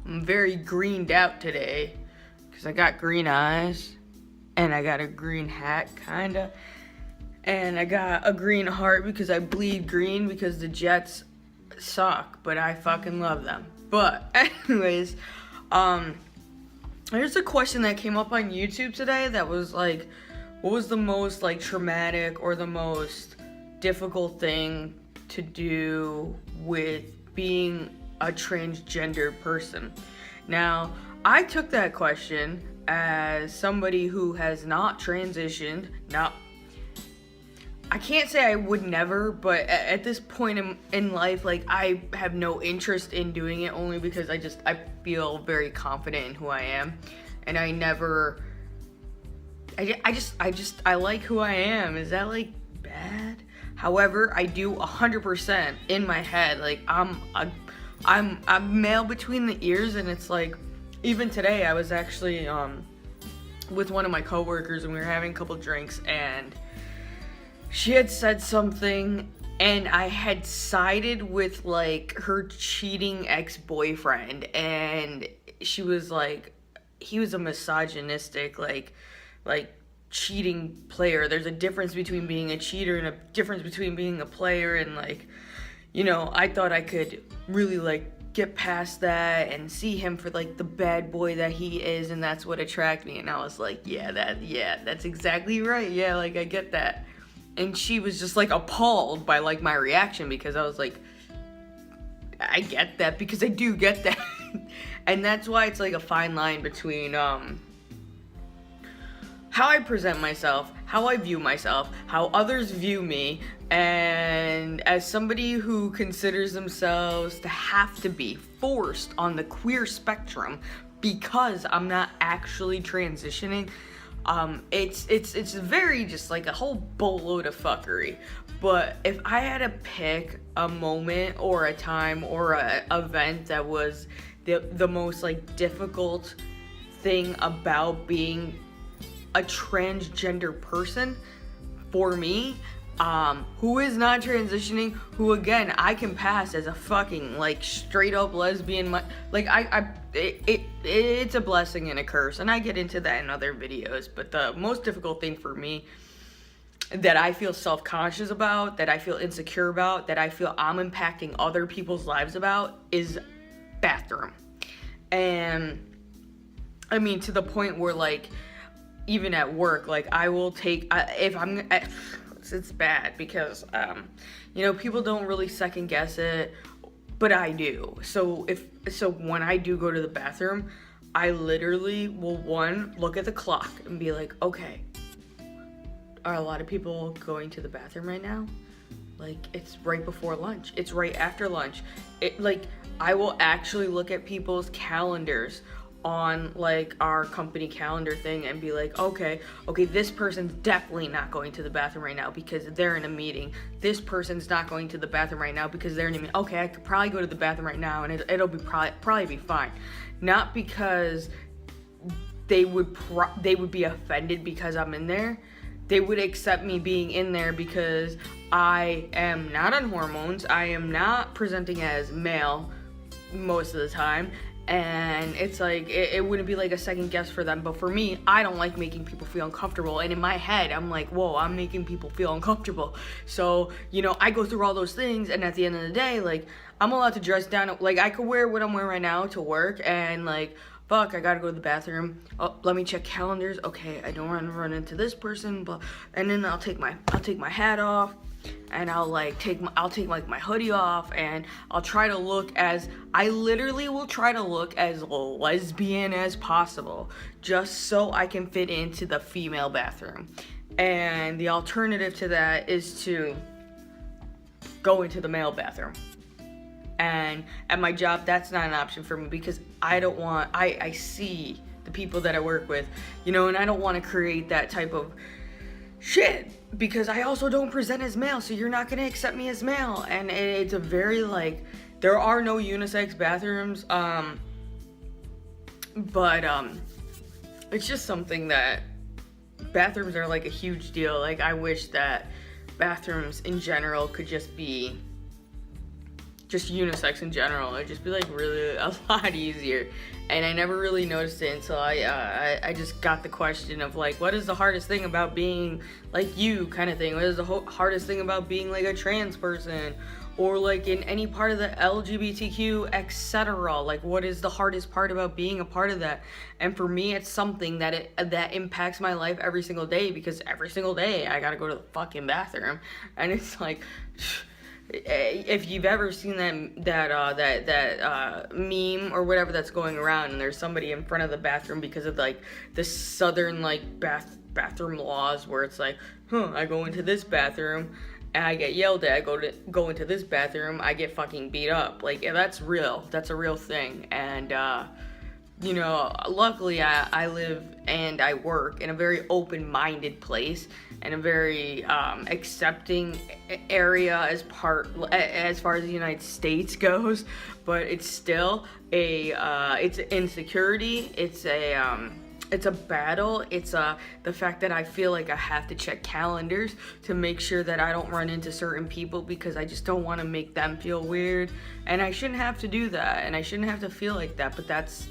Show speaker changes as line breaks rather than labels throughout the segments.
I'm very greened out today because I got green eyes and I got a green hat, kinda. And I got a green heart because I bleed green because the Jets suck, but I fucking love them. But anyways, there's a question that came up on YouTube today that was like, what was the most like traumatic or the most difficult thing to do with being a transgender person? Now, I took that question as somebody who has not transitioned. Now, I can't say I would never, but at this point in life, like, I have no interest in doing it, only because I feel very confident in who I am, and I like who I am. Is that like bad? However, I do 100% in my head. Like, I'm male between the ears, and it's like, even today I was actually with one of my coworkers, and we were having a couple drinks, and she had said something, and I had sided with like her cheating ex-boyfriend, and she was like, he was a misogynistic like cheating player. There's a difference between being a cheater and a difference between being a player, and like, you know, I thought I could really like get past that and see him for like the bad boy that he is, and that's what attracted me. And I was like, that's exactly right. Yeah, like, I get that. And she was just like appalled by like my reaction, because I was like, I get that, because I do get that. And that's why it's like a fine line between how I present myself, how I view myself, how others view me, and as somebody who considers themselves to have to be forced on the queer spectrum because I'm not actually transitioning. It's very just like a whole boatload of fuckery. But if I had to pick a moment or a time or a event that was the most like difficult thing about being a transgender person for me, who is not transitioning, who again I can pass as a fucking like straight up lesbian, like it's a blessing and a curse, and I get into that in other videos. But the most difficult thing for me, that I feel self-conscious about, that I feel insecure about, that I feel I'm impacting other people's lives about, is bathroom. And I mean, to the point where like, even at work, like, I will take, it's bad because, you know, people don't really second guess it, but I do. So when I do go to the bathroom, I literally will, one, look at the clock and be like, okay, are a lot of people going to the bathroom right now? Like, it's right before lunch. It's right after lunch. I will actually look at people's calendars on like our company calendar thing and be like, okay, this person's definitely not going to the bathroom right now because they're in a meeting. This person's not going to the bathroom right now because they're in a meeting. Okay, I could probably go to the bathroom right now, and it'll be probably be fine. Not because they would be offended because I'm in there. They would accept me being in there because I am not on hormones. I am not presenting as male most of the time. And it's like, it wouldn't be like a second guess for them. But for me, I don't like making people feel uncomfortable. And in my head, I'm like, whoa, I'm making people feel uncomfortable. So, you know, I go through all those things. And at the end of the day, like, I'm allowed to dress down. Like, I could wear what I'm wearing right now to work. And like, fuck, I gotta go to the bathroom. Oh, let me check calendars. Okay, I don't want to run into this person. But, and then I'll take my hat off. And I'll take my hoodie off, and I'll try to look as, I literally will try to look as lesbian as possible, just so I can fit into the female bathroom. And the alternative to that is to go into the male bathroom. And at my job, that's not an option for me, because I see the people that I work with, you know, and I don't want to create that type of shit, because I also don't present as male, so you're not gonna accept me as male. And it's a very like, there are no unisex bathrooms, but it's just something that bathrooms are like a huge deal. Like, I wish that bathrooms in general could just be just unisex in general. It'd just be like really a lot easier. And I never really noticed it until I just got the question of like, what is the hardest thing about being like you kind of thing? What is the hardest thing about being like a trans person? Or like in any part of the LGBTQ, etc. Like, what is the hardest part about being a part of that? And for me, it's something that that impacts my life every single day, because every single day I gotta go to the fucking bathroom, and it's like, if you've ever seen that meme or whatever that's going around, and there's somebody in front of the bathroom because of like the southern like bathroom laws, where it's like, I go into this bathroom and I get yelled at. I go into this bathroom, I get fucking beat up. Like, that's real. That's a real thing. And you know, luckily I live and I work in a very open-minded place and a very accepting area as far as the United States goes. But it's still it's an insecurity. It's a battle. It's the fact that I feel like I have to check calendars to make sure that I don't run into certain people, because I just don't want to make them feel weird. And I shouldn't have to do that, and I shouldn't have to feel like that, but that's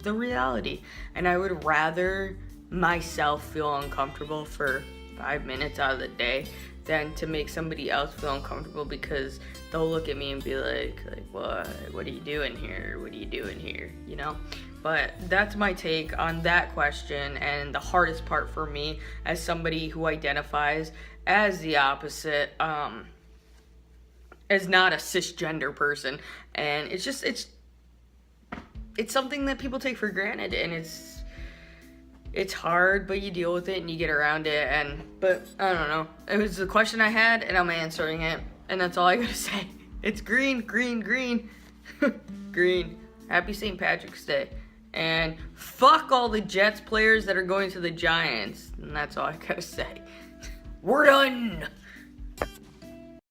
the reality. And I would rather myself feel uncomfortable for 5 minutes out of the day than to make somebody else feel uncomfortable, because they'll look at me and be like what are you doing here? What are you doing here? You know? But that's my take on that question. And the hardest part for me, as somebody who identifies as the opposite, as not a cisgender person, and it's something that people take for granted, and it's hard, but you deal with it and you get around it. But I don't know. It was the question I had, and I'm answering it, and that's all I gotta say. It's green, green, green, green. Happy St. Patrick's Day. And fuck all the Jets players that are going to the Giants. And that's all I gotta say. We're done!